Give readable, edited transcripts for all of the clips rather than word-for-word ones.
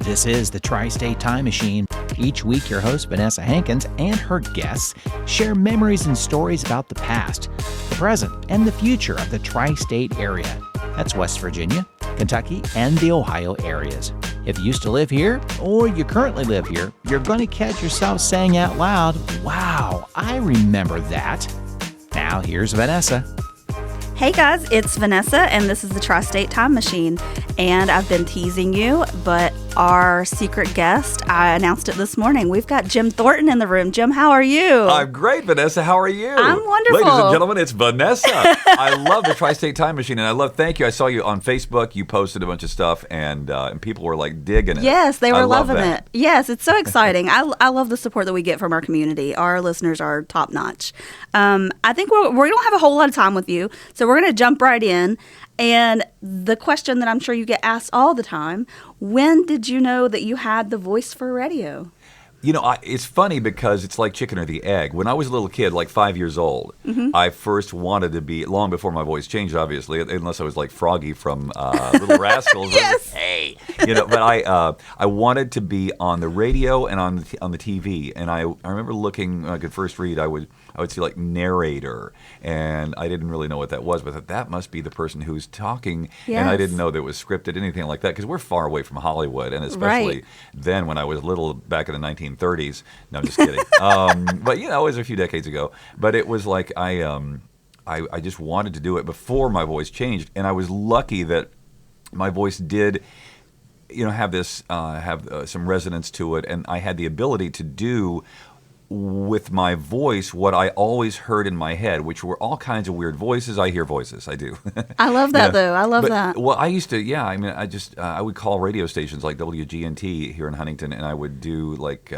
This is the Tri-State Time Machine. Each week, your host, Vanessa Hankins, and her guests share memories and stories about the past, the present, and the future of the Tri-State area. That's West Virginia, Kentucky, and the Ohio areas. If you used to live here, or you currently live here, you're going to catch yourself saying out loud, "Wow, I remember that." Now, here's Vanessa. Hey guys, it's Vanessa, and this is the Tri-State Time Machine. And I've been teasing you, but our secret guest, I announced it this morning. We've got Jim Thornton in the room. Jim, how are you? I'm great, Vanessa. How are you? I'm wonderful. Ladies and gentlemen, it's Vanessa. I love the Tri-State Time Machine, and thank you. I saw you on Facebook. You posted a bunch of stuff, and people were like digging it. Yes, they were loving it. Yes, it's so exciting. I love the support that we get from our community. Our listeners are top notch. I think we don't have a whole lot of time with you, so we're going to jump right in. And the question that I'm sure you get asked all the time, when did you know that you had the voice for radio? You know, it's funny because it's like chicken or the egg. When I was a little kid, like 5 years old, I first wanted to be, long before my voice changed, obviously, unless I was like Froggy from Little Rascals. Yes. Hey, but I wanted to be on the radio and on the TV. And I remember looking, when I could first read, I would see like narrator, and I didn't really know what that was, but that must be the person who's talking. Yes. And I didn't know that it was scripted, anything like that, because we're far away from Hollywood, and especially then when I was little, back in the 1930s. No, I'm just kidding. But it was a few decades ago. But it was like I just wanted to do it before my voice changed, and I was lucky that my voice did have some resonance to it, and I had the ability to do with my voice what I always heard in my head, which were all kinds of weird voices. I hear voices. I do. I love that, though. I love that. Well, I used to, I would call radio stations like WGNT here in Huntington, and I would do like...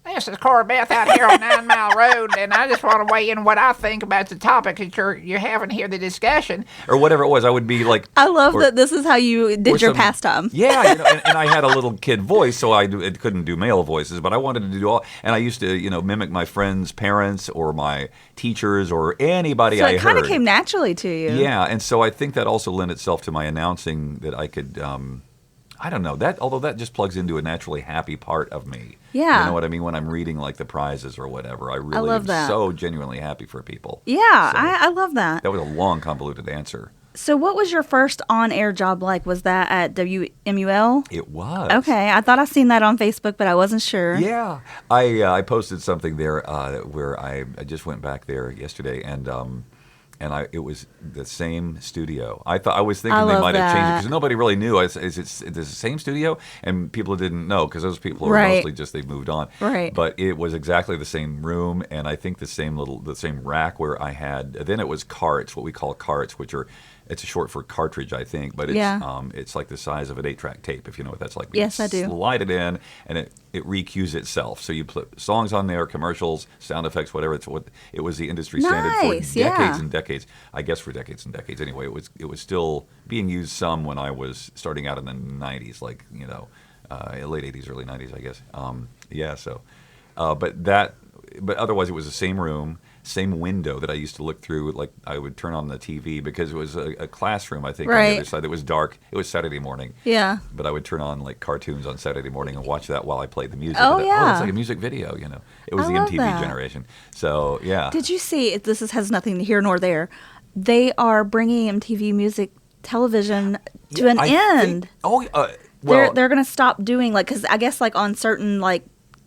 This is Cora Beth out here on 9 Mile Road, and I just want to weigh in what I think about the topic that you're having here, the discussion. Or whatever it was. I would be like... I love that this is how you did your pastime. Yeah, and I had a little kid voice, so I couldn't do male voices, but I wanted to do all... And I used to, mimic my friends' parents or my teachers or anybody I heard. So it kind of came naturally to you. Yeah, and so I think that also lent itself to my announcing, that I could... I don't know, although that just plugs into a naturally happy part of me. Yeah. You know what I mean? When I'm reading like the prizes or whatever, I really am so genuinely happy for people. Yeah, so, I love that. That was a long, convoluted answer. So what was your first on-air job like? Was that at WMUL? It was. Okay, I thought I seen that on Facebook, but I wasn't sure. Yeah. I posted something there where I just went back there yesterday, and it was the same studio. I was thinking they might have changed it because nobody really knew. Is it the same studio? And people didn't know because those people were mostly just, they moved on. Right. But it was exactly the same room, and I think the same rack where I had. Then it was carts, what we call carts, which are. It's a short for cartridge, I think, but it's like the size of an 8-track tape, if you know what that's like. Yes, I do. Slide it in, and it re-cues itself. So you put songs on there, commercials, sound effects, whatever. It was the industry standard for decades and decades. I guess for decades and decades. Anyway, it was still being used some when I was starting out in the 90s, like late 80s, early 90s, I guess. But otherwise it was the same room. Same window that I used to look through, like I would turn on the TV because it was a classroom, I think, on the other side. It was dark. It was Saturday morning. Yeah. But I would turn on like cartoons on Saturday morning and watch that while I played the music. Oh, yeah. It's like a music video, It was the MTV generation. So, yeah. Did you see, has nothing here nor there, they are bringing MTV music television to an end. They're going to stop doing, because I guess on certain,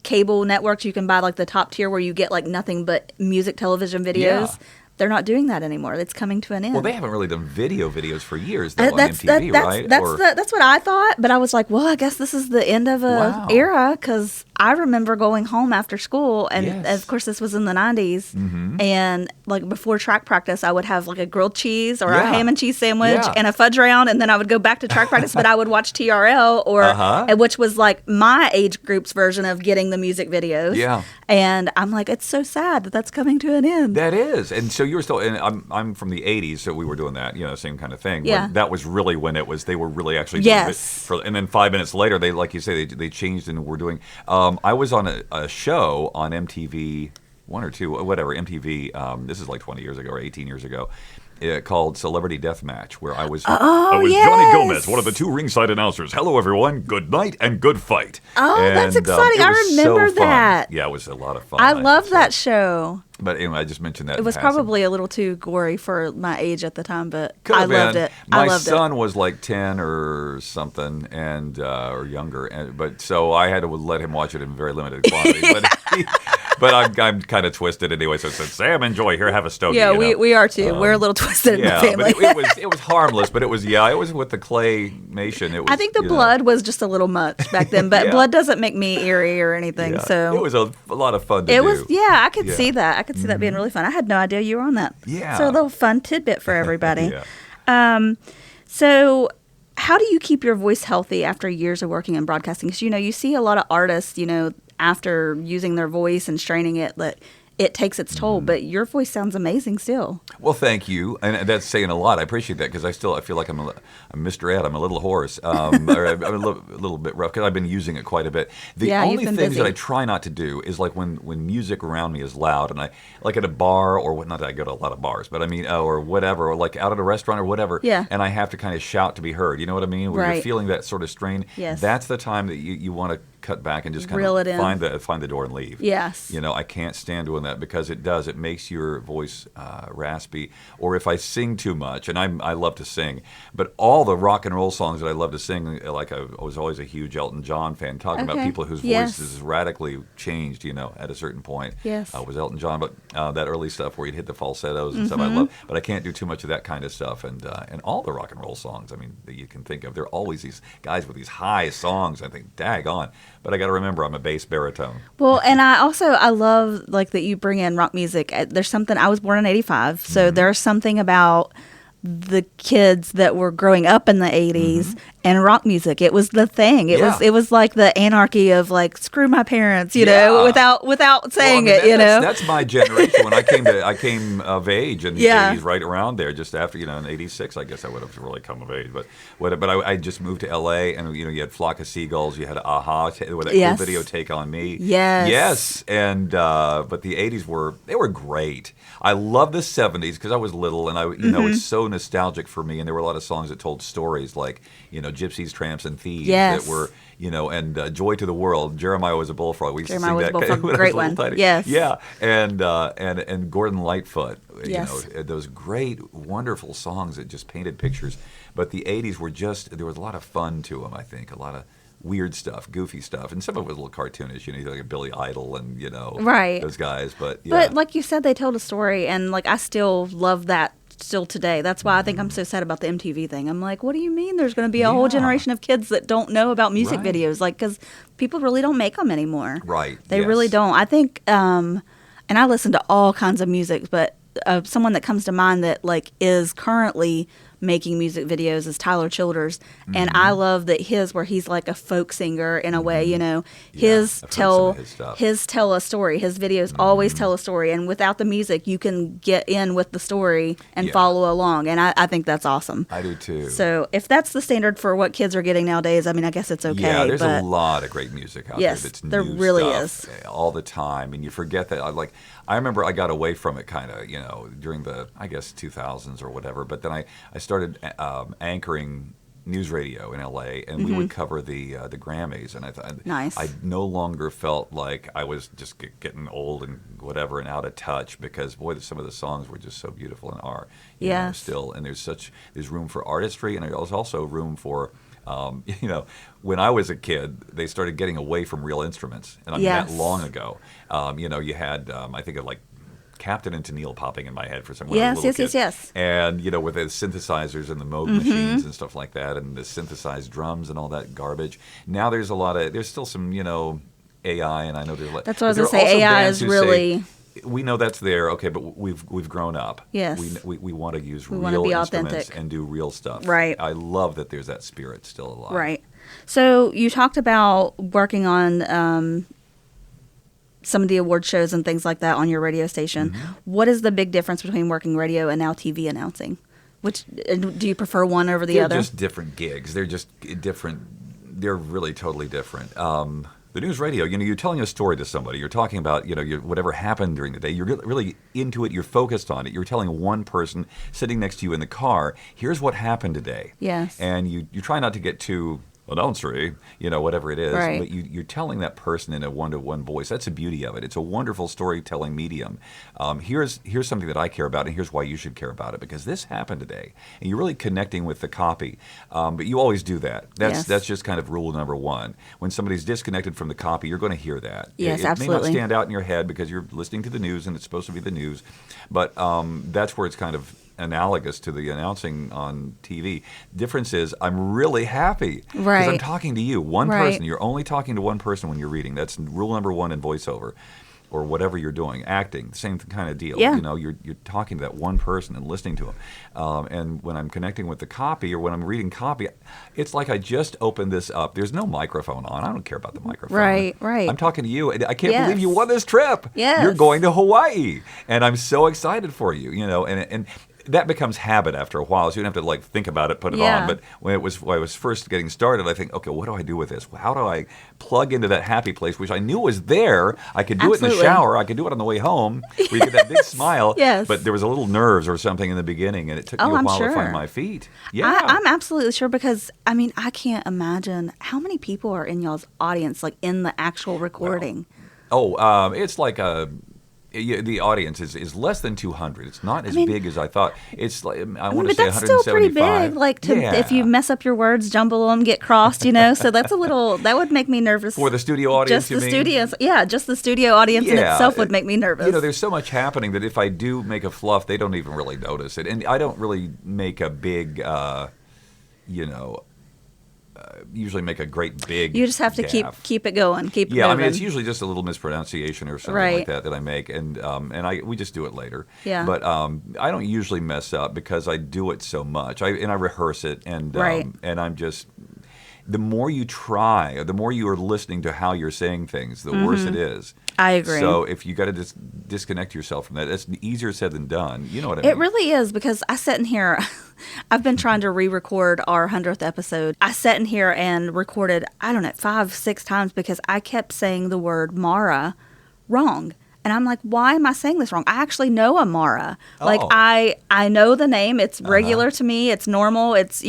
cable networks, you can buy the top tier where you get nothing but music television videos. Yeah. They're not doing that anymore. It's coming to an end. Well, they haven't really done videos for years, though, on MTV, right? That's what I thought, but I was like, well, I guess this is the end of a era, because I remember going home after school, and of course this was in the 90s, and before track practice, I would have a grilled cheese or a ham and cheese sandwich and a fudge round, and then I would go back to track practice, but I would watch TRL, which was my age group's version of getting the music videos. Yeah. And I'm like, it's so sad that that's coming to an end. That is. And so you were still, and I'm from the 80s, so we were doing that, same kind of thing. Yeah. That was really when they were really actually doing it. And then 5 minutes later, they, like you say, they changed and were doing, I was on a show on MTV, one or two, whatever, MTV, this is 20 years ago or 18 years ago, called Celebrity Deathmatch, where I was yes. Johnny Gomez, one of the 2 ringside announcers. Hello, everyone. Good night and good fight. Oh, and, that's exciting. I remember that. Yeah, it was a lot of fun. I love that show. But anyway, I just mentioned that. It was probably a little too gory for my age at the time, but I loved it. My son was like 10 or something, and or younger, but so I had to let him watch it in very limited quantity. But I'm kind of twisted anyway. So I said, Sam, enjoy. Here, have a stogie. Yeah, we are too. We're a little twisted in the family. But it was harmless. But it was with the claymation. It was. I think the blood was just a little much back then. But blood doesn't make me eerie or anything. Yeah. So it was a lot of fun to do. It was. Yeah, I could see that. I could see that being really fun. I had no idea you were on that. Yeah. So a little fun tidbit for everybody. So how do you keep your voice healthy after years of working in broadcasting? Because you see a lot of artists, after using their voice and straining it, that it takes its toll. But your voice sounds amazing still. Well, thank you, and that's saying a lot. I appreciate that because I feel like I'm Mr. Ed. I'm a little hoarse, or I'm a little bit rough because I've been using it quite a bit. The only things that I try not to do is like when music around me is loud, and I like at a bar or not that I go to a lot of bars, but I mean or whatever, or like out at a restaurant or whatever. Yeah. And I have to kind of shout to be heard. You know what I mean? Where right. you're feeling that sort of strain. Yes. That's the time that you want to cut back and just kind Reel of it in. find the door and leave. Yes. I can't stand doing that because it makes your voice raspy. Or if I sing too much, and I love to sing, but all the rock and roll songs that I love to sing, like I was always a huge Elton John fan, talking about people whose voices radically changed, at a certain point. Yes. Was Elton John, but that early stuff where he'd hit the falsettos and stuff I love, but I can't do too much of that kind of stuff. And all the rock and roll songs, I mean, that you can think of, there are always these guys with these high songs. I think, daggone. But I got to remember, I'm a bass baritone. Well, and I love like that you bring in rock music. There's something. I was born in '85, so there's something about the kids that were growing up in the 80s and rock music. It was the thing. It was like the anarchy of like screw my parents, without saying That's my generation. When I came of age in the 80s, right around there, just after in '86, I guess I would have really come of age. But I just moved to LA, and you had Flock of Seagulls, you had Aha with that cool video Take on Me. Yes. And but the 80s were great. I love the 70s because I was little, and it's so nostalgic for me. And there were a lot of songs that told stories like Gypsies, Tramps, and Thieves that were and Joy to the World. Jeremiah Was a Bullfrog. We used to sing that. Great one. Tiny. Yes. Yeah, and Gordon Lightfoot. Yes. Those great, wonderful songs that just painted pictures. But the 80s were there was a lot of fun to them. I think a lot of weird stuff, goofy stuff, and some of it was a little cartoonish. Like Billy Idol and right. those guys. But like you said, they told a story, and like I still love that. Still today. That's why I think I'm so sad about the MTV thing. I'm like, what do you mean there's going to be a whole generation of kids that don't know about music videos? Like, because people really don't make them anymore. Right. They really don't. I think, and I listen to all kinds of music, but someone that comes to mind that like is currently making music videos is Tyler Childers, and I love that where he's like a folk singer in a way, his tell a story. His videos always tell a story, and without the music, you can get in with the story and follow along, and I think that's awesome. I do too. So if that's the standard for what kids are getting nowadays, I mean, I guess it's okay. Yeah, there's a lot of great music out there that's there new really stuff all the time, and you forget that. I remember I got away from it kind of, during the, I guess, 2000s or whatever. But then I started anchoring news radio in LA, and we would cover the Grammys. And I no longer felt like I was just getting old and whatever and out of touch because, boy, some of the songs were just so beautiful and are still. And there's room for artistry, and there's also room for when I was a kid, they started getting away from real instruments, and I mean that long ago. You had I think of like Captain and Tennille popping in my head for some reason. Yes. And with the synthesizers and the Moog machines and stuff like that, and the synthesized drums and all that garbage. Now there's still some AI, and I know there's that's what I was gonna say. AI is really. We know that's there, okay, but we've grown up. Yes. We want to use real instruments authentic. And do real stuff. Right. I love that there's that spirit still alive. Right. So you talked about working on some of the award shows and things like that on your radio station. What is the big difference between working radio and now TV announcing? Do you prefer one over the other? They're just different gigs. They're just different. They're really totally different. The news radio, you're telling a story to somebody. You're talking about, whatever happened during the day. You're really into it. You're focused on it. You're telling one person sitting next to you in the car, here's what happened today. Yes. And you try not to get too announcery, whatever it is. Right. But you're telling that person in a one-to-one voice. That's the beauty of it. It's a wonderful storytelling medium. Here's something that I care about, and here's why you should care about it, because this happened today. And you're really connecting with the copy. But you always do that. That's just kind of rule number one. When somebody's disconnected from the copy, you're going to hear that. Yes, it absolutely. may not stand out in your head because you're listening to the news, and it's supposed to be the news. But that's where it's kind of analogous to the announcing on TV. Difference is I'm really happy because I'm talking to you, one person. You're only talking to one person when you're reading. That's rule number one in voiceover or whatever you're doing. Acting, same kind of deal. Yeah. You're talking to that one person and listening to them. And when I'm connecting with the copy or when I'm reading copy, it's like I just opened this up. There's no microphone on. I don't care about the microphone. Right. I'm talking to you. I can't believe you won this trip. Yes. You're going to Hawaii. And I'm so excited for you, and that becomes habit after a while, so you don't have to think about it, put it on. But when I was first getting started, I think, okay, what do I do with this? How do I plug into that happy place, which I knew was there? I could do it in the shower. I could do it on the way home, where you get that big smile. Yes. But there was a little nerves or something in the beginning, and it took me a while to find my feet. Yeah. I'm absolutely sure because, I can't imagine how many people are in y'all's audience, in the actual recording. It's like the audience is less than 200. It's not as big as I thought. It's like I want to say 175. But that's still pretty big. If you mess up your words, jumble them, get crossed, So that's that would make me nervous. For the studio audience, just the studio audience in itself would make me nervous. There's so much happening that if I do make a fluff, they don't even really notice it, and I don't really make a big, usually make a great big. You just have to gaffe. keep it going, keep it moving. It's usually just a little mispronunciation or something like that I make, and we just do it later. Yeah. But I don't usually mess up because I do it so much. I rehearse it, and I'm just. The more you try, or the more you are listening to how you're saying things, the worse it is. I agree. So if you got to disconnect yourself from that, it's easier said than done. You know what I mean? It really is, because I sat in here. I've been trying to re-record our 100th episode. I sat in here and recorded, 5-6 times because I kept saying the word Mara wrong. And I'm like, why am I saying this wrong? I actually know Amara. I know the name. It's regular to me. It's normal. It's,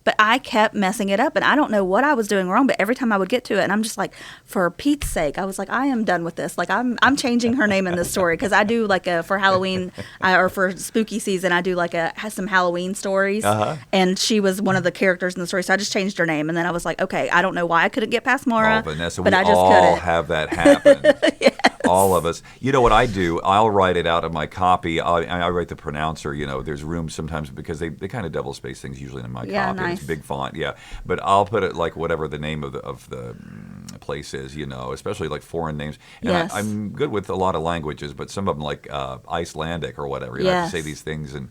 but I kept messing it up. And I don't know what I was doing wrong. But every time I would get to it, and I'm just like, for Pete's sake, I was like, I am done with this. I'm changing her name in this story. Because I do for Halloween or for spooky season, I do some Halloween stories. And she was one of the characters in the story. So I just changed her name. And then I was like, okay, I don't know why I couldn't get past Mara. Vanessa, but we I just all couldn't. have that happen. Yes. All of us. You know what I do? I'll write it out of my copy. I write the pronouncer. There's room sometimes because they kind of double space things usually in my copy. Nice. It's big font, But I'll put it whatever the name of the place is, especially foreign names. And I'm good with a lot of languages, but some of them Icelandic or whatever. I have to say these things and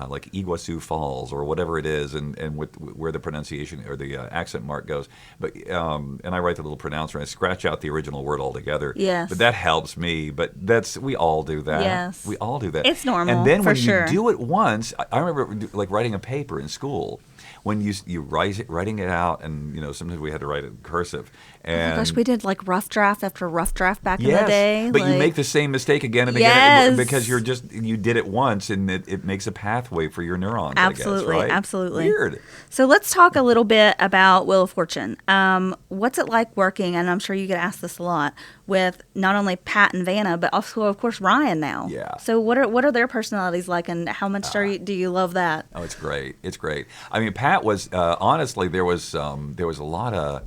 like Iguazu Falls or whatever it is, and with where the pronunciation or the accent mark goes. But and I write the little pronouncer and I scratch out the original word altogether. Yes. But that helps me. But we all do that. Yes. We all do that. It's normal. And then when you do it once, I remember writing a paper in school. When you writing it out, and sometimes we had to write it in cursive. And oh my gosh, we did rough draft after rough draft back in the day. But you make the same mistake again and again because you did it once, and it makes a pathway for your neurons. Absolutely, I guess, right? Absolutely. Weird. So let's talk a little bit about Wheel of Fortune. What's it like working? And I'm sure you get asked this a lot with not only Pat and Vanna, but also of course Ryan now. Yeah. So what are their personalities like, and how much do you love that? Oh, it's great. It's great. I mean, Pat was honestly there was a lot of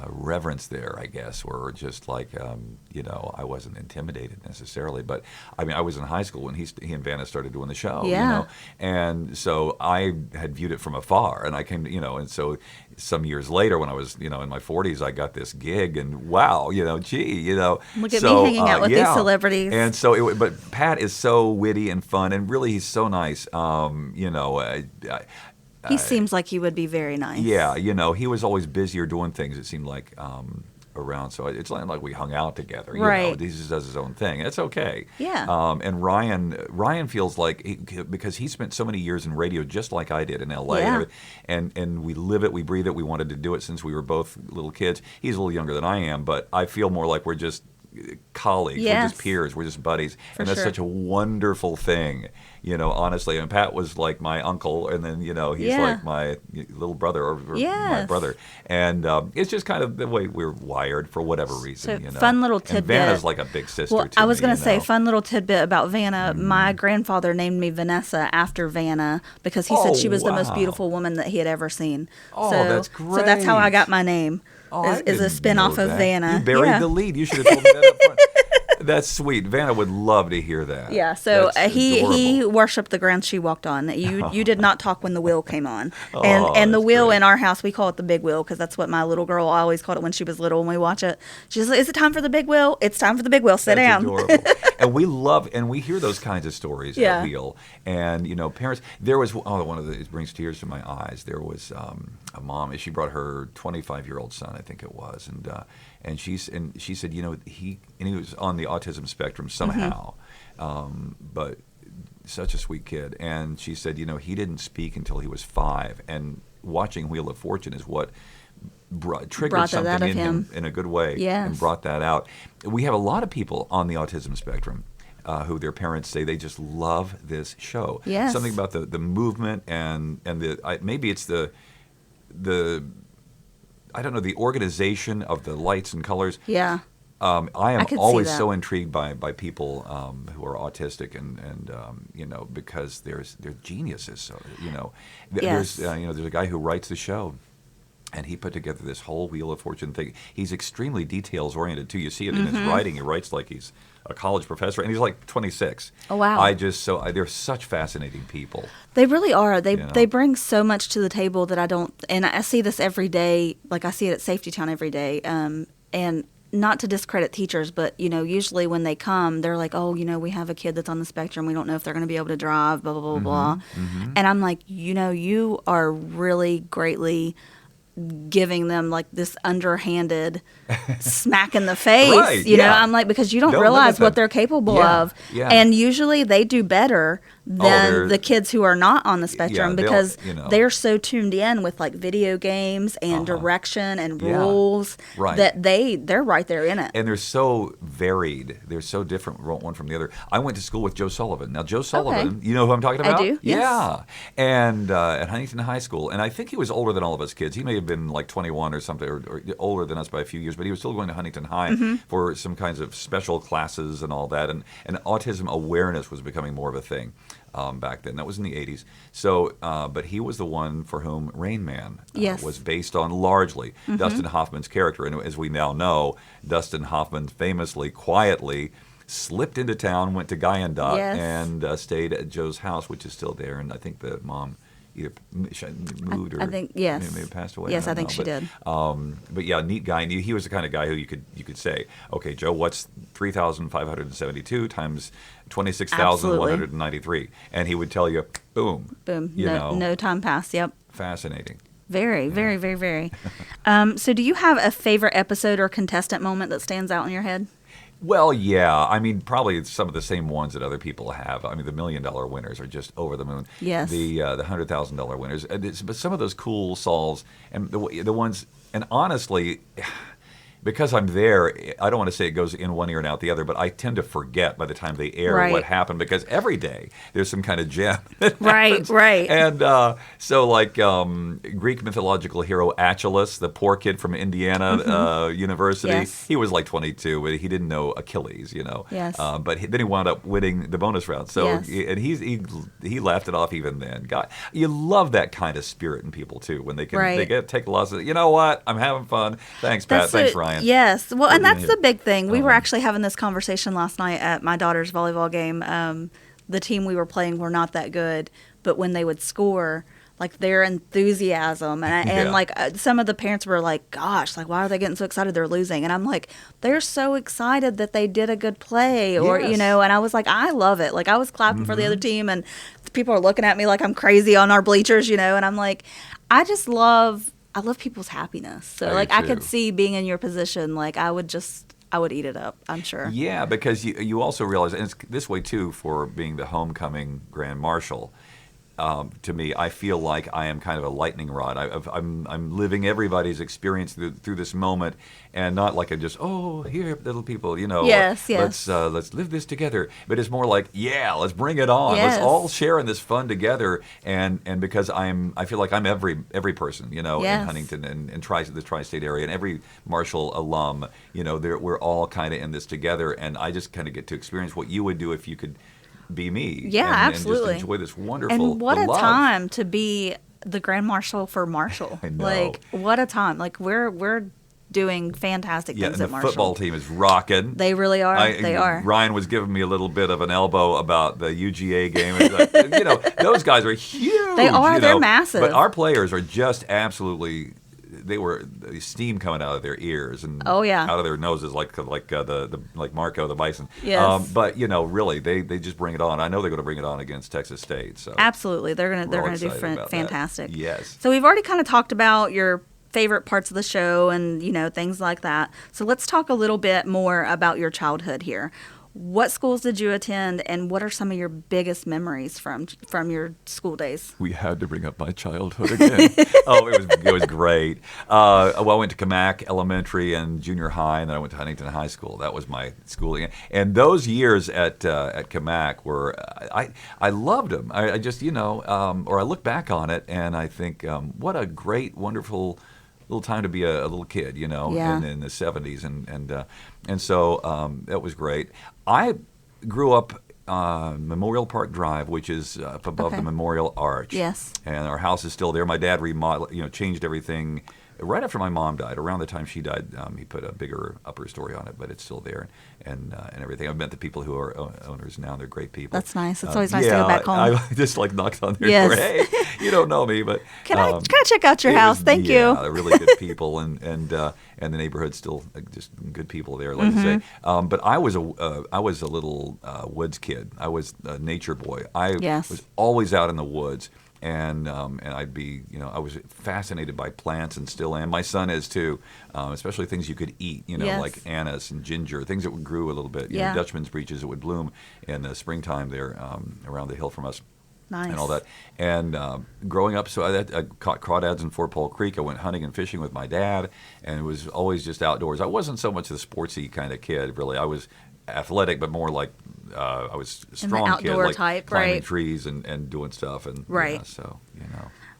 reverence there, I guess, or just I wasn't intimidated necessarily, but I mean, I was in high school when he and Vanna started doing the show, and so I had viewed it from afar, and I came to, and so some years later when I was, in my 40s, I got this gig, and wow, gee, Look at me hanging out with these celebrities. And so, but Pat is so witty and fun, and really he's so nice, he seems like he would be very nice. Yeah, he was always busy or doing things, it seemed like. around, so it's not like we hung out together. You Right. know, he just does his own thing. It's okay. Yeah. And Ryan feels like because he spent so many years in radio, just like I did in L.A. Yeah. And we live it, we breathe it. We wanted to do it since we were both little kids. He's a little younger than I am, but I feel more like we're just colleagues, we're Yes. just peers, we're just buddies, For and that's sure. such a wonderful thing, you know, honestly. And Pat was like my uncle, and then, you know, he's Yeah. like my little brother or my Yes. brother, and it's just kind of the way we're wired for whatever reason. So, you know, fun little And tidbit. Vanna's like a big sister. Well, to I was me, going you to say, know? fun little tidbit about Vanna. My grandfather named me Vanessa after Vanna because he said Oh, she was the most wow. beautiful woman that he had ever seen. Oh, so, that's So that's how I great. got my name. Oh, I is a didn't spin-off know of that. Vanna. You buried Yeah. the lead. You should have told me that up front. That's sweet. Vanna would love to hear that. Yeah, so That's he adorable. worshipped the ground she walked on. You did not talk when the wheel came on, Oh, and the that's wheel great. in our house we call it the big wheel because that's what my little girl always called it when she was little. When we watch it, she's like, "Is it time for the big wheel? It's time for the big wheel. Sit That's down." adorable. And we love, and we hear those kinds of stories Yeah. at Wheel. And, you know, parents, there was, one of the, it brings tears to my eyes. There was a mom, and she brought her 25-year-old son, I think it was. And she said, you know, he was on the autism spectrum somehow, but such a sweet kid. And she said, you know, he didn't speak until he was 5. And watching Wheel of Fortune is what triggered Brought that out something of in him him. in a good way, Yes. and brought that out. We have a lot of people on the autism spectrum who their parents say they just love this show. Yes. Something about the movement and maybe it's the I don't know, the organization of the lights and colors. Yeah. I I am could see always that. so intrigued by people who are autistic and you know, because they're geniuses. So, you know, Yes. there's a guy who writes the show. And he put together this whole Wheel of Fortune thing. He's extremely details oriented too. You see it in his writing. He writes like he's a college professor, and he's like 26. Oh, wow. They're such fascinating people. They really are. They You know? they bring so much to the table that I don't. And I see this every day. Like I see it at Safety Town every day. And not to discredit teachers, but you know, usually when they come, they're like, "Oh, you know, we have a kid that's on the spectrum. We don't know if they're going to be able to drive." Blah blah blah blah. And I'm like, you know, you are really greatly giving them like this underhanded smack in the face. Right, you know, yeah. I'm like, because you don't Don't realize limit what them. they're capable Yeah, of. yeah. And usually they do better than they're- the kids who are not on the spectrum they'll- because you know. they're so tuned in with like video games and direction and rules that they're right there in it. And they're so varied. They're so different one from the other. I went to school with Joe Sullivan. Now, Joe Sullivan, you know who I'm talking about? do, yes. Yeah. And at Huntington High School. And I think he was older than all of us kids. He may have been like 21 or something, or older than us by a few years, but he was still going to Huntington High for some kinds of special classes and all that. And autism awareness was becoming more of a thing. Back then. That was in the 80s. So, but he was the one for whom Rain Man Yes. was based on largely Dustin Hoffman's character. And as we now know, Dustin Hoffman famously, quietly slipped into town, went to Guyandotte, Yes. and stayed at Joe's house, which is still there. And I think the mom either moved or I think, yes. maybe passed away. Yes, I don't think know. she did. But yeah, neat guy. And he was the kind of guy who you could say, okay, Joe, what's 3,572 times 26,193? And he would tell you, boom. Boom. You know, No time passed. Yep. fascinating. Very, very, very, very. So do you have a favorite episode or contestant moment that stands out in your head? Well, yeah. I mean, probably some of the same ones that other people have. I mean, the $1 million winners are just over the moon. Yes. The $100,000 winners. But some of those cool solves and the ones, and honestly, because I'm there, I don't want to say it goes in one ear and out the other, but I tend to forget by the time they air Right. what happened, because every day there's some kind of gem that Right, happens. right. And so like Greek mythological hero Achilles, the poor kid from Indiana University, Yes. he was like 22, but he didn't know Achilles, you know. Yes. But then he wound up winning the bonus round. So Yes. and he laughed it off even then. God, you love that kind of spirit in people too, when they can Right. take losses. You know what? I'm having fun. Thanks, Pat. Thanks, Ryan. Yes. Well, We're and that's doing the it. big thing. We were actually having this conversation last night at my daughter's volleyball game. The team we were playing were not that good, but when they would score, like their enthusiasm and Yeah. like some of the parents were like, "Gosh, like why are they getting so excited? They're losing." And I'm like, "They're so excited that they did a good play," or Yes. you know. And I was like, "I love it." Like I was clapping for the other team, and people are looking at me like I'm crazy on our bleachers, you know. And I'm like, I just love I love people's happiness. So I like do I could too. see being in your position, like I would eat it up, I'm sure. Yeah, because you also realize, and it's this way too for being the homecoming grand marshal. To me, I feel like I am kind of a lightning rod. I'm living everybody's experience through this moment, and not like I'm just here, little people, Yes. let's live this together. But it's more like, yeah, let's bring it on. Yes. Let's all share in this fun together. And because I feel like I'm every person, in Yes. Huntington and the tri-state area, and every Marshall alum, we're all kind of in this together, and I just kind of get to experience what you would do if you could be me. Yeah, and absolutely. just enjoy this wonderful And what a love. time to be the Grand Marshal for Marshall. I know. Like, what a time. Like, we're doing fantastic Yeah, things and at the Marshall. football team is rocking. They really are. They are. Ryan was giving me a little bit of an elbow about the UGA game. And those guys are huge. They are. They're massive. But our players are just absolutely. They were steam coming out of their ears and out of their noses, like Marco the Bison. Yes. But really, they just bring it on. I know they're going to bring it on against Texas State. So Absolutely, they're gonna all do excited about that. fantastic. Yes. So we've already kind of talked about your favorite parts of the show and things like that. So let's talk a little bit more about your childhood here. What schools did you attend, and what are some of your biggest memories from your school days? We had to bring up my childhood again. It was great. I went to Camac Elementary and Junior High, and then I went to Huntington High School. That was my schooling. And those years at Camac were, I loved them. I just, or I look back on it, and I think, what a great, wonderful little time to be a little kid, in the 70s, and so that was great. I grew up on Memorial Park Drive, which is up above the Memorial Arch. Yes. And our house is still there. My dad remodeled, changed everything right after my mom died. Around the time she died, he put a bigger upper story on it, but it's still there and everything. I've met the people who are owners now. They're great people. That's nice. It's always nice to go back home. I just knocked on their door. Hey, you don't know me, but can I check out your house? Thank you. Yeah, they're really good people, and the neighborhood's still just good people there, like I say. But I was a little woods kid. I was a nature boy. I was always out in the woods. And I'd be, I was fascinated by plants and still am. My son is too, especially things you could eat, like anise and ginger, things that grew a little bit. Dutchman's breeches that would bloom in the springtime there around the hill from us. Nice. And all that. And growing up, so I caught crawdads in Fort Pole Creek. I went hunting and fishing with my dad, and it was always just outdoors. I wasn't so much the sportsy kind of kid, really. I was athletic, but more like I was a strong kid, like type, climbing trees and doing stuff. And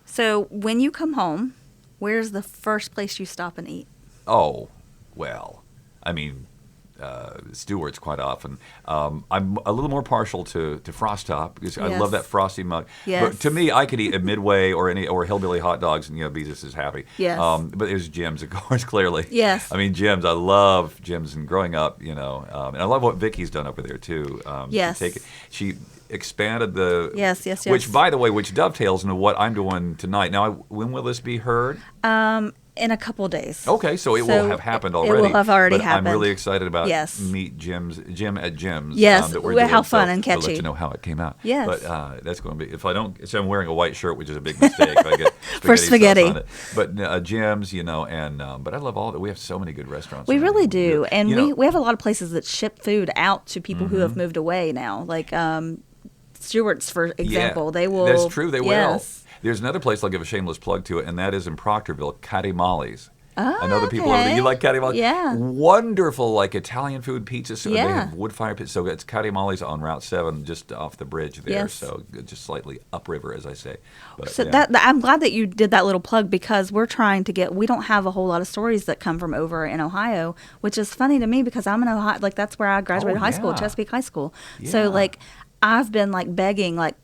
So when you come home, where's the first place you stop and eat? Oh, well, I mean, Stewart's quite often. I'm a little more partial to Frost Top because I love that frosty mug. Yes. But to me, I could eat a Midway or Hillbilly hot dogs and be just as happy. Yes. But there's Jim's, of course, clearly. Yes. I mean, Jim's. I love Jim's, and growing up, and I love what Vicky's done over there too. Yes. She expanded the. Yes. Which, by the way, dovetails into what I'm doing tonight. Now, when will this be heard? In a couple days. Okay, so it will have happened already. It will have already but happened. I'm really excited about Meet Jim at Jim's. Yes, that we're doing, how fun and to let catchy. you know how it came out. Yes. But that's going to be, if I don't, so I'm wearing a white shirt, which is a big mistake. I get For spaghetti. spaghetti. Sauce on it. But Jim's, but I love all that. We have so many good restaurants. We really do. And we have a lot of places that ship food out to people who have moved away now. Like Stewart's, for example. They will. That's true, they will. Yes. There's another place I'll give a shameless plug to, and that is in Proctorville, Cattimali's. Oh, I know the people over there. You like Cattimali's? Yeah. Wonderful, like Italian food pizza. So Yeah. they have wood fire pizza. So it's Cattimali's on Route 7, just off the bridge there. Yes. So just slightly upriver, as I say. But, So I'm glad that you did that little plug because we don't have a whole lot of stories that come from over in Ohio, which is funny to me because I'm in Ohio, like that's where I graduated high school, Chesapeake High School. Yeah. So like I've been like begging like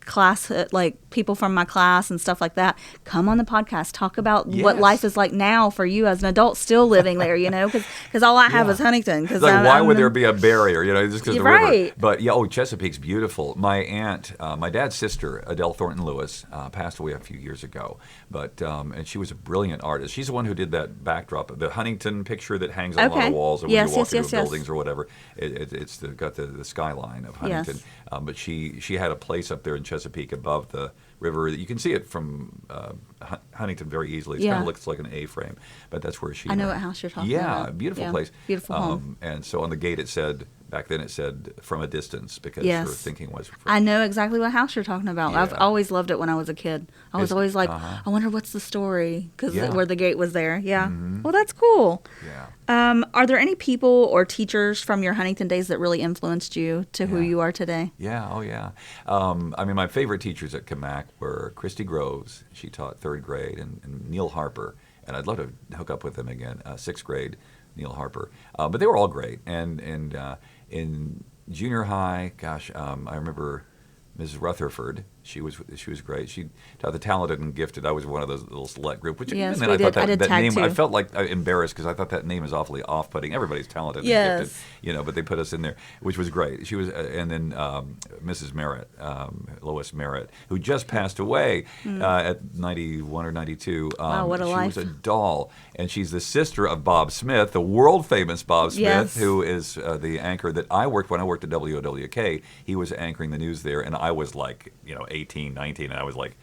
people from my class and stuff like that, come on the podcast, talk about what life is like now for you as an adult still living there, because all I have is Huntington. Cause why would there be a barrier, just because the right. river? But Chesapeake's beautiful. My aunt, my dad's sister, Adele Thornton Lewis, passed away a few years ago, but and she was a brilliant artist. She's the one who did that backdrop, the Huntington picture that hangs on a lot of walls or when you walk into buildings or whatever. It's got the skyline of Huntington. Yes. But she had a place up there in Chesapeake above the River. You can see it from Huntington very easily. It kind of looks like an A-frame, but that's where she. I know what house you're talking about. Yeah, beautiful place. Beautiful home. And so on the gate it said. Back then it said from a distance because her thinking was. I know exactly what house you're talking about. Yeah. I've always loved it when I was a kid. I was always like, I wonder what's the story because where the gate was there. Yeah. Mm-hmm. Well, that's cool. Yeah. Are there any people or teachers from your Huntington days that really influenced you to who you are today? Yeah. Oh, yeah. I mean, my favorite teachers at Camac were Christy Groves. She taught 3rd grade, and Neil Harper. And I'd love to hook up with him again. 6th grade, Neil Harper. But they were all great. And in junior high, gosh, I remember Mrs. Rutherford. She was great. She taught the talented and gifted. I was one of those little select group. Which yes, and we I did. thought I did that tag name. too. I felt like embarrassed because I thought that name is awfully off-putting. Everybody's talented and gifted, but they put us in there, which was great. She was, and then Mrs. Merritt, Lois Merritt, who just passed away at 91 or 92. Wow, what a life! She was a doll, and she's the sister of Bob Smith, the world famous Bob Smith, who is the anchor that I worked when I worked at WOWK. He was anchoring the news there, and I was like, 18, 19, and I was like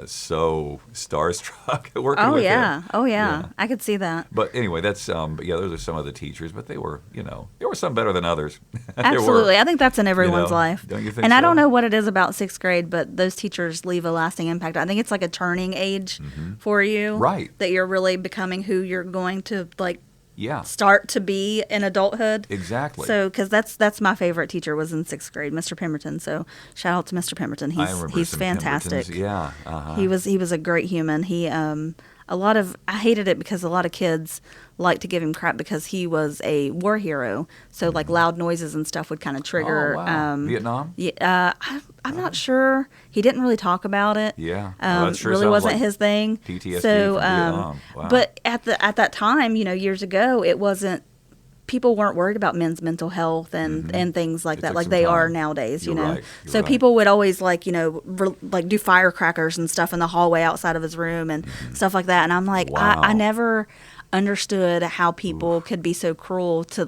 so starstruck working with him. Oh yeah, I could see that. But anyway, that's but yeah, those are some of the teachers, but they were, there were some better than others. Absolutely. I think that's in everyone's life. Don't you think and so? I don't know what it is about 6th grade, but those teachers leave a lasting impact. I think it's like a turning age for you. Right. That you're really becoming who you're going to start to be in adulthood. Exactly. So, because that's my favorite teacher was in 6th grade, Mr. Pemberton. So, shout out to Mr. Pemberton. He's fantastic. Yeah. He was a great human. He I hated it because a lot of kids like to give him crap because he was a war hero. So like loud noises and stuff would kind of trigger. Oh, wow. Vietnam? Yeah, I'm not sure. He didn't really talk about it. Yeah, that sure really wasn't like his thing. PTSD so, from Vietnam. Wow. But at that time, years ago, it wasn't. People weren't worried about men's mental health and things like that, like they are nowadays, Right. So people would always do firecrackers and stuff in the hallway outside of his room and stuff like that. And I'm like, wow. I never understood how people could be so cruel to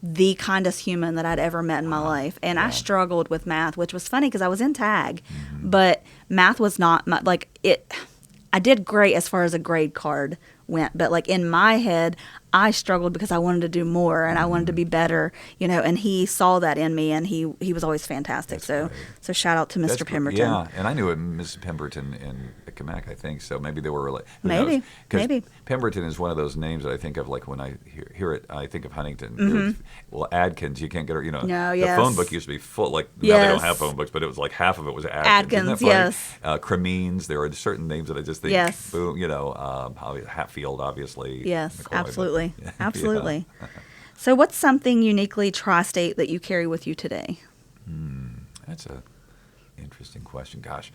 the kindest human that I'd ever met in my life. And I struggled with math, which was funny because I was in tag, but math was not I did great as far as a grade card went, but in my head, I struggled because I wanted to do more and I wanted to be better, and he saw that in me and he was always fantastic. So shout out to Mr. Pemberton. Yeah, and I knew Mrs. Pemberton in Camac, I think, so maybe they were related. Maybe. Pemberton is one of those names that I think of when I hear it, I think of Huntington. Well, Adkins, you can't get her, the phone book used to be full, now they don't have phone books, but it was like half of it was Adkins. Yes. Cremines, there are certain names that I just think, boom, Hatfield, obviously. Yes, McCoy, absolutely. Absolutely. So what's something uniquely tri-state that you carry with you today? That's a interesting question. Gosh,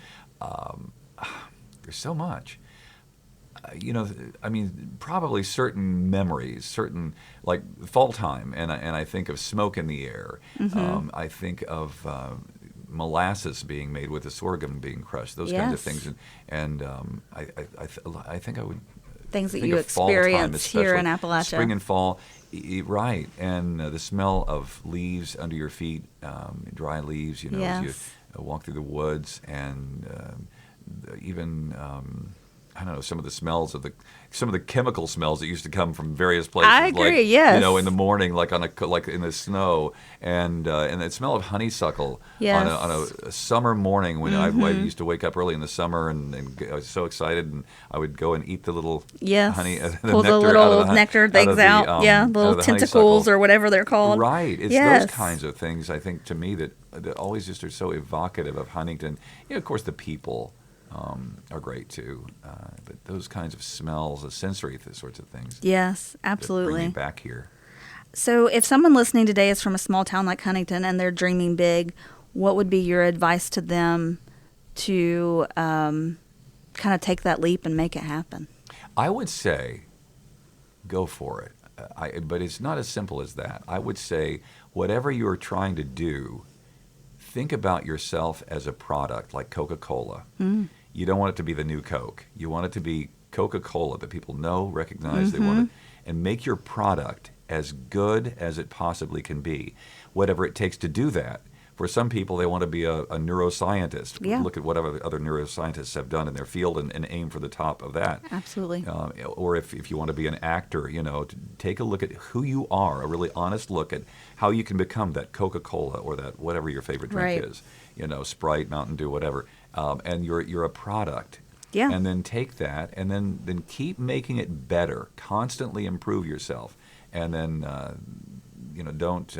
there's so much. Probably certain memories, certain like fall time, and I think of smoke in the air. I think of molasses being made with the sorghum being crushed. Those kinds of things, and I think I would. Things that you experience here in Appalachia. Spring and fall, right. And the smell of leaves under your feet, dry leaves, as you walk through the woods. And even, I don't know, some of the smells of some of the chemical smells that used to come from various places. I agree, yes. In the morning, like in the snow. And the smell of honeysuckle on a summer morning when I used to wake up early in the summer and I was so excited and I would go and eat the little honey, pull the little nectar things out, the little tentacles or whatever they're called. Right, it's those kinds of things I think to me that always just are so evocative of Huntington. Of course the people are great too, but those kinds of smells, the sensory sorts of things. Yes, absolutely. Bring me back here. So if someone listening today is from a small town like Huntington and they're dreaming big, what would be your advice to them to kind of take that leap and make it happen? I would say go for it. But it's not as simple as that. I would say whatever you're trying to do, think about yourself as a product like Coca-Cola. You don't want it to be the new Coke. You want it to be Coca-Cola that people know, recognize, they want it, and make your product as good as it possibly can be. Whatever it takes to do that, For some people, they want to be a neuroscientist. Yeah. Look at what other neuroscientists have done in their field and aim for the top of that. Absolutely. Or if you want to be an actor, to take a look at who you are, a really honest look at how you can become that Coca-Cola or that whatever your favorite drink is, Sprite, Mountain Dew, whatever. And you're a product. Yeah. And then take that and then keep making it better. Constantly improve yourself. And then, don't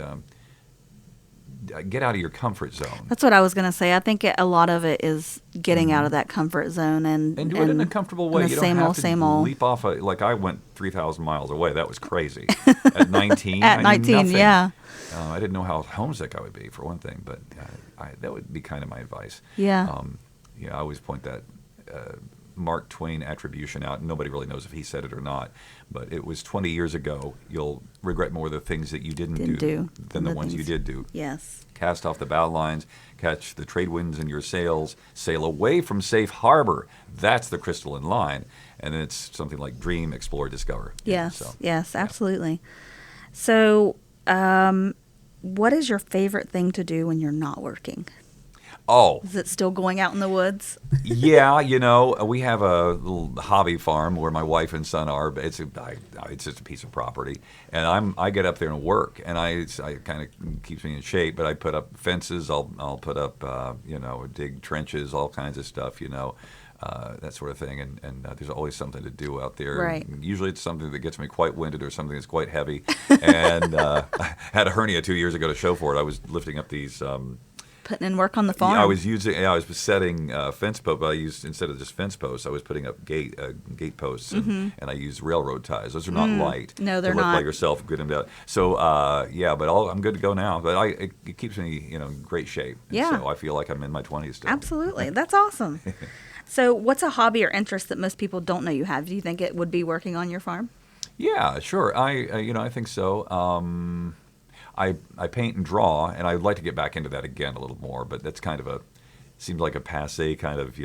get out of your comfort zone. That's what I was going to say. I think a lot of it is getting out of that comfort zone and do it in a comfortable way. The You same don't old, have same to old. leap off like I went 3,000 miles away. That was crazy. At 19. At I 19, knew nothing. yeah. I didn't know how homesick I would be, for one thing, but that would be kind of my advice. Yeah. I always point that Mark Twain attribution out, and nobody really knows if he said it or not, but it was 20 years ago. You'll regret more the things that you didn't do than the ones you did do. Yes. Cast off the bow lines, catch the trade winds in your sails, sail away from safe harbor. That's the crystalline line. And then it's something like dream, explore, discover. Yes, absolutely. So, what is your favorite thing to do when you're not working? Oh. Is it still going out in the woods? Yeah, we have a little hobby farm where my wife and son are. It's just a piece of property, and I get up there and work, and I kind of keeps me in shape. But I put up fences. I'll put up dig trenches, all kinds of stuff. That sort of thing, and there's always something to do out there. Right. And usually it's something that gets me quite winded or something that's quite heavy. And I had a hernia 2 years ago to show for it. I was lifting up these. Putting in work on the farm. I was setting fence posts, but I used, instead of just fence posts, I was putting up gate posts, and I used railroad ties. Those are not light. No, they're to look not. by yourself, good and bad. So but I'm good to go now. But it keeps me in great shape. And Yeah. so I feel like I'm in my 20s still. Absolutely, that's awesome. So, what's a hobby or interest that most people don't know you have? Do you think it would be working on your farm? Yeah, sure. I think so. I paint and draw, and I'd like to get back into that again a little more, but that's kind of seems like a passé kind of,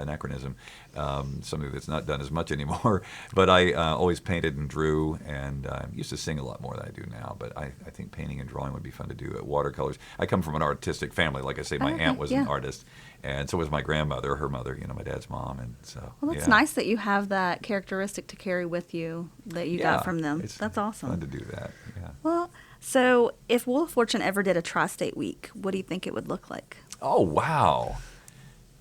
anachronism, something that's not done as much anymore. But I always painted and drew, and used to sing a lot more than I do now. But I think painting and drawing would be fun to do. Watercolors. I come from an artistic family. Like I say, my aunt was an artist, and so was my grandmother, her mother, my dad's mom. And so, well, it's nice that you have that characteristic to carry with you that you got from them. That's awesome. Fun to do that. Yeah. Well, so if Wheel of Fortune ever did a Tri-State Week, what do you think it would look like? Oh, wow.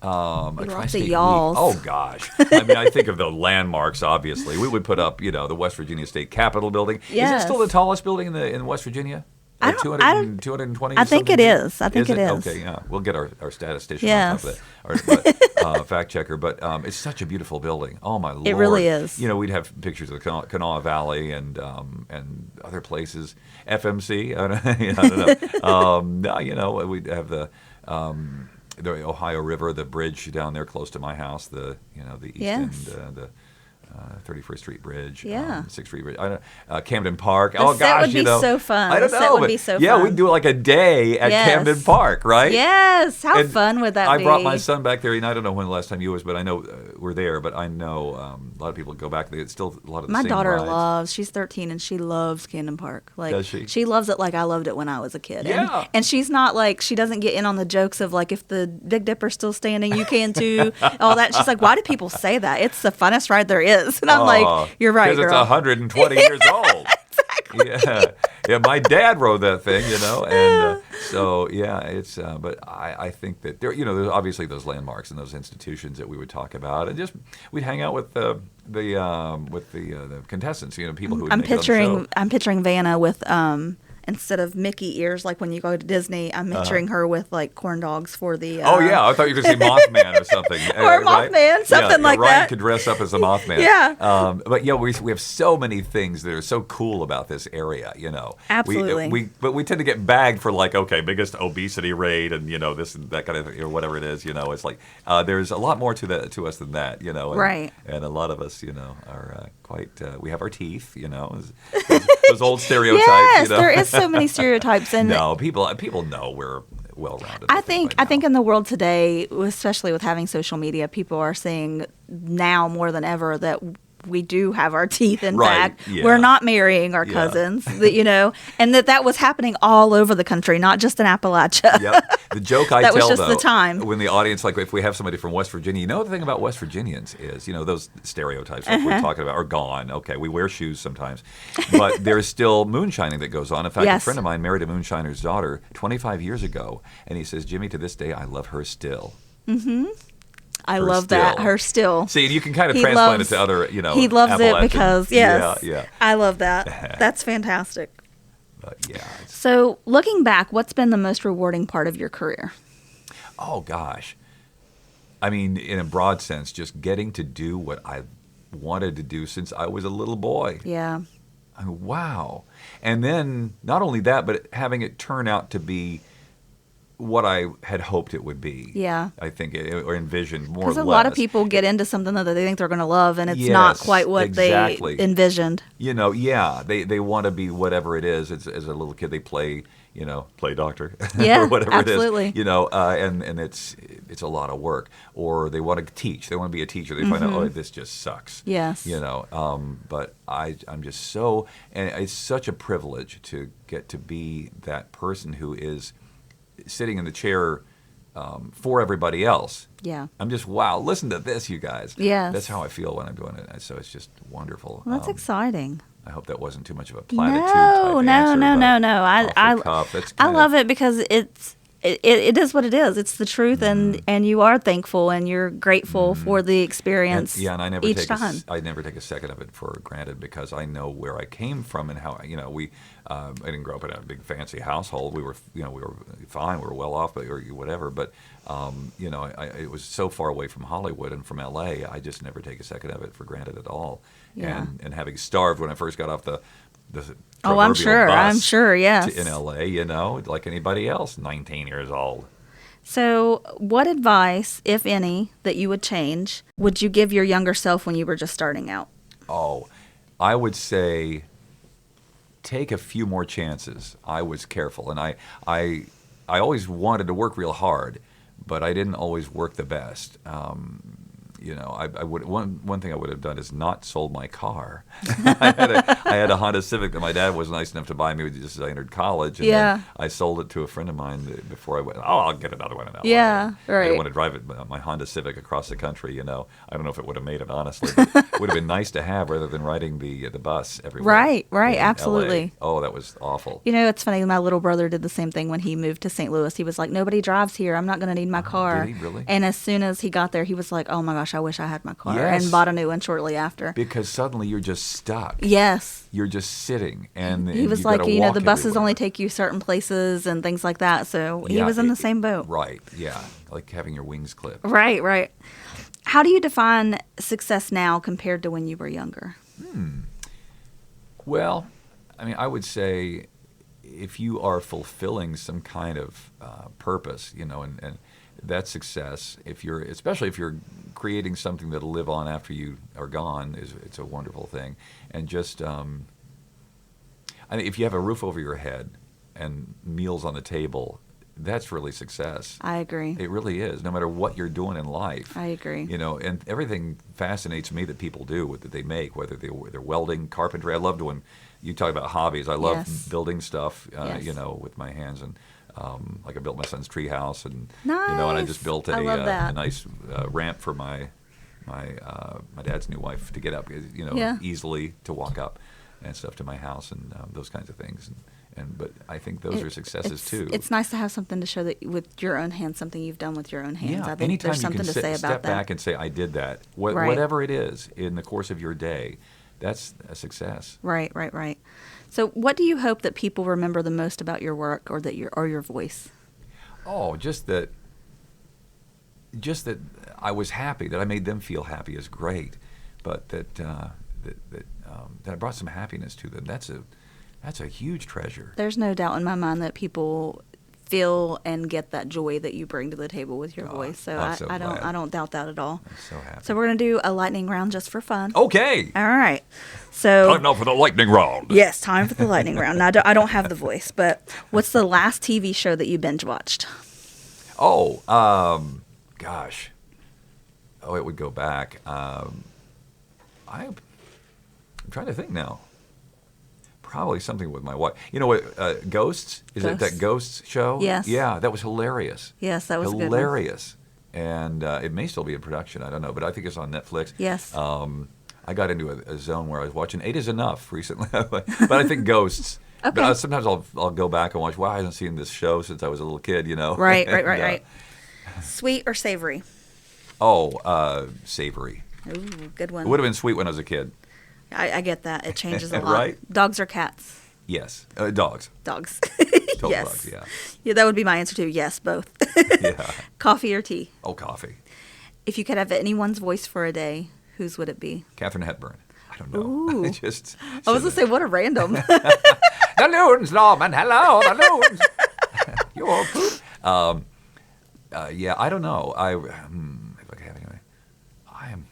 A Tri-State Week. y'alls. Oh, gosh. I think of the landmarks, obviously. We would put up, the West Virginia State Capitol building. Yes. Is it still the tallest building in West Virginia? I Like don't- 220 I think it is. I think it is. Okay, yeah. We'll get our statistician Yes. on top of that, our fact checker. But it's such a beautiful building. Oh, my Lord. It really is. We'd have pictures of the Kanawha Valley and other places. FMC, I don't know. We'd have the Ohio River, the bridge down there close to my house, the East Yes. End, the 31st Street Bridge, Yeah. 6th Street Bridge, Camden Park. The oh set gosh, would be so fun. I don't The know, set would but be so yeah, fun. we'd do like a day at Yes. Camden Park, right? Yes. How And fun would that be? I brought my son back there, and I don't know when the last time you was, but I know we're there. But I know a lot of people go back there. It's still a lot of the My same daughter rides. she's 13 and she loves Camden Park. Like, Does she? She loves it like I loved it when I was a kid. Yeah. And she's not like, she doesn't get in on the jokes of like, if the Big Dipper's still standing, you can too, all that. She's like, why do people say that? It's the funnest ride there is. And I'm like, you're right, Because girl. it's 120 years old. Exactly. Yeah. My dad rode that thing, and so yeah, it's. But I think that there's obviously those landmarks and those institutions that we would talk about, and just we'd hang out with the contestants, people who would make it on the show. I'm picturing Vanna with instead of Mickey ears, like when you go to Disney, I'm picturing her with like corn dogs for the. Oh yeah, I thought you were going to say Mothman or something. Or right? Mothman, something like Ryan that. could dress up as a Mothman. Yeah. But yeah, we have so many things that are so cool about this area. Absolutely. But we tend to get bagged for like, okay, biggest obesity rate and this and that kind of thing, or whatever it is. It's like there's a lot more to us than that. And, Right. And a lot of us, are quite. We have our teeth. Those old stereotypes. Yes, there is so many stereotypes, and no, people know we're well-rounded. I think in the world today, especially with having social media, people are seeing now more than ever that we do have our teeth. In Right, fact, yeah. we're not marrying our cousins. That, and that was happening all over the country, not just in Appalachia. Yep. The joke I That tell, was just though, the time. when the audience, like if we have somebody from West Virginia, the thing about West Virginians is, those stereotypes like we're talking about are gone. Okay, we wear shoes sometimes, but there's still moonshining that goes on. In fact, a friend of mine married a moonshiner's daughter 25 years ago, and he says, Jimmy, to this day, I love her still. Mm-hmm. I love that. Her still. See, you can kind of transplant it to other, He loves it because, yes. Yeah. I love that. That's fantastic. Yeah. So, looking back, what's been the most rewarding part of your career? Oh, gosh. I mean, in a broad sense, just getting to do what I wanted to do since I was a little boy. Yeah. I mean, wow. And then not only that, but having it turn out to be what I had hoped it would be. Yeah. I think, or envisioned more or less. Because a lot of people get into something that they think they're going to love, and it's not quite what they envisioned. They want to be whatever it is. As a little kid, they play doctor, yeah, or whatever absolutely. it is. And it's a lot of work. Or they want to teach. They want to be a teacher. They find out, oh, this just sucks. Yes. But I'm just so, and it's such a privilege to get to be that person who is sitting in the chair for everybody else. Yeah. I'm just, wow, listen to this, you guys. Yes. That's how I feel when I'm doing it. So it's just wonderful. Well, that's exciting. I hope that wasn't too much of a platitude type answer. No. I love it because it is what it is. It's the truth, and you are thankful and you're grateful for the experience. And I never each time. I never take a second of it for granted because I know where I came from and how I didn't grow up in a big fancy household. We were fine. We were well off, or whatever. But it was so far away from Hollywood and from L.A. I just never take a second of it for granted at all. Yeah. And having starved when I first got off the I'm sure, yes. In L.A., like anybody else, 19 years old. So what advice, if any, that you would change, would you give your younger self when you were just starting out? Oh, I would say take a few more chances. I was careful, and I always wanted to work real hard, but I didn't always work the best. I would one thing I would have done is not sold my car. I had a Honda Civic that my dad was nice enough to buy me just as I entered college, and then I sold it to a friend of mine before I went. Oh, I'll get another one in LA. Yeah, right. I didn't want to drive my Honda Civic across the country. I don't know if it would have made it honestly, but it would have been nice to have rather than riding the bus everywhere. Right, absolutely. LA. Oh, that was awful. It's funny. My little brother did the same thing when he moved to St. Louis. He was like, nobody drives here. I'm not going to need my car. Did he really? And as soon as he got there, he was like, oh my gosh, I wish I had my car. Yes. And bought a new one shortly after. Because suddenly you're just stuck. Yes. You're just sitting, and he was like, the buses only take you certain places and things like that. So he was in the same boat. Right. Yeah. Like having your wings clipped. Right. How do you define success now compared to when you were younger? Well, I would say if you are fulfilling some kind of purpose, and that's success. Especially if you're creating something that'll live on after you are gone, it's a wonderful thing. And just, if you have a roof over your head and meals on the table, that's really success. I agree. It really is. No matter what you're doing in life. I agree. And everything fascinates me that people do, that they make, whether they're welding, carpentry. I loved when you talk about hobbies. I love building stuff, with my hands, and like I built my son's tree house, and nice. And I just built a nice ramp for my dad's new wife to get up, easily to walk up and stuff to my house, and those kinds of things. But I think those are successes too. It's nice to have something to show that with your own hands, something you've done with your own hands. Yeah, I think there's something to say about that. Step back and say, I did that. Whatever it is in the course of your day, that's a success. Right. So what do you hope that people remember the most about your work or your voice? Oh, just that I was happy, that I made them feel happy is great, but that I brought some happiness to them. That's a huge treasure. There's no doubt in my mind that people feel and get that joy that you bring to the table with your voice. So I don't doubt that at all. I'm so happy. So we're going to do a lightning round just for fun. Okay. All right. So time now for the lightning round. Yes, time for the lightning round. Now I don't have the voice, but what's the last TV show that you binge watched? Oh, gosh. Oh, it would go back. I'm trying to think now. Probably something with my wife. You know what? Ghosts? Is it that Ghosts show? Yes. Yeah, that was hilarious. Yes, that was hilarious. And it may still be in production. I don't know, but I think it's on Netflix. Yes. I got into a zone where I was watching 8 is Enough recently, but I think Ghosts. Okay. But sometimes I'll go back and watch. Wow, I haven't seen this show since I was a little kid. You know. Right. Sweet or savory? Oh, savory. Ooh, good one. It would have been sweet when I was a kid. I get that. It changes a lot. Right? Dogs or cats? Yes. Dogs. Dogs. Total Yes. dogs, yeah. Yeah, that would be my answer too. Yes, both. Yeah. Coffee or tea? Oh, coffee. If you could have anyone's voice for a day, whose would it be? Katharine Hepburn. I don't know. Ooh. I was going to say, what a random. The loons, Norman. Hello, the loons. You're poop. Yeah, I don't know. If I could have anyway, I am.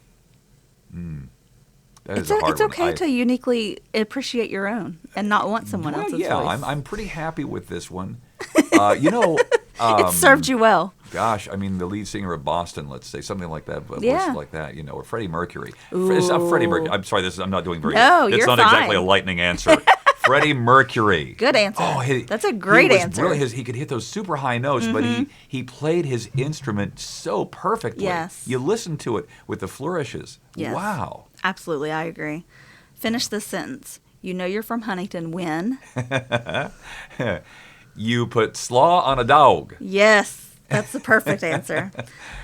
That is a hard it's one. okay to uniquely appreciate your own and not want someone else's voice. Yeah, I'm pretty happy with this one. It served you well. Gosh, I mean, the lead singer of Boston, let's say, something like that, but Yeah. voice like that, or Freddie Mercury. It's not Freddie Mercury. I'm sorry, I'm not doing very No, good. It's you're not exactly a fine. lightning answer. Freddie Mercury. Good answer. Oh, that's a great answer. Brilliant. He could hit those super high notes, but he played his instrument so perfectly. Yes. You listen to it with the flourishes. Yes. Wow. Absolutely, I agree. Finish this sentence. You know you're from Huntington when? You put slaw on a dog. Yes, that's the perfect answer.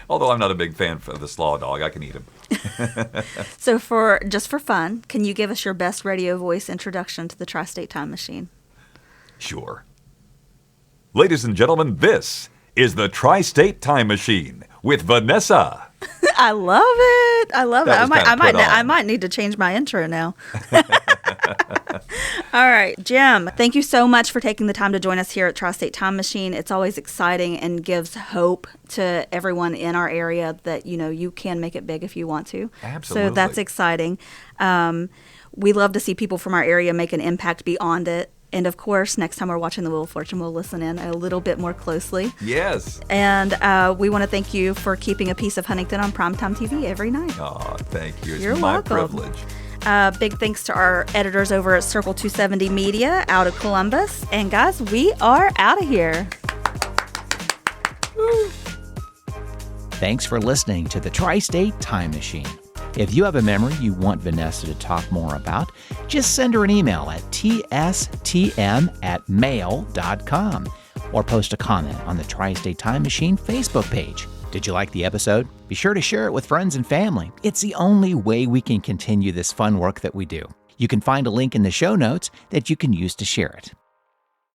Although I'm not a big fan of the slaw dog, I can eat him. So just for fun, can you give us your best radio voice introduction to the Tri-State Time Machine? Sure. Ladies and gentlemen, this is the Tri-State Time Machine with Vanessa. I love it. I love it. That was kinda put on. I might need to change my intro now. All right, Jim, thank you so much for taking the time to join us here at Tri-State Time Machine. It's always exciting and gives hope to everyone in our area that, you can make it big if you want to. Absolutely. So that's exciting. We love to see people from our area make an impact beyond it. And of course, next time we're watching the Wheel of Fortune, we'll listen in a little bit more closely. Yes. And we want to thank you for keeping a piece of Huntington on primetime TV every night. Oh, thank you. It's You're my welcome. privilege. Big thanks to our editors over at Circle 270 Media out of Columbus. And guys, we are out of here. Woo. Thanks for listening to the Tri-State Time Machine. If you have a memory you want Vanessa to talk more about, just send her an email at tstm@mail.com or post a comment on the Tri-State Time Machine Facebook page. Did you like the episode? Be sure to share it with friends and family. It's the only way we can continue this fun work that we do. You can find a link in the show notes that you can use to share it.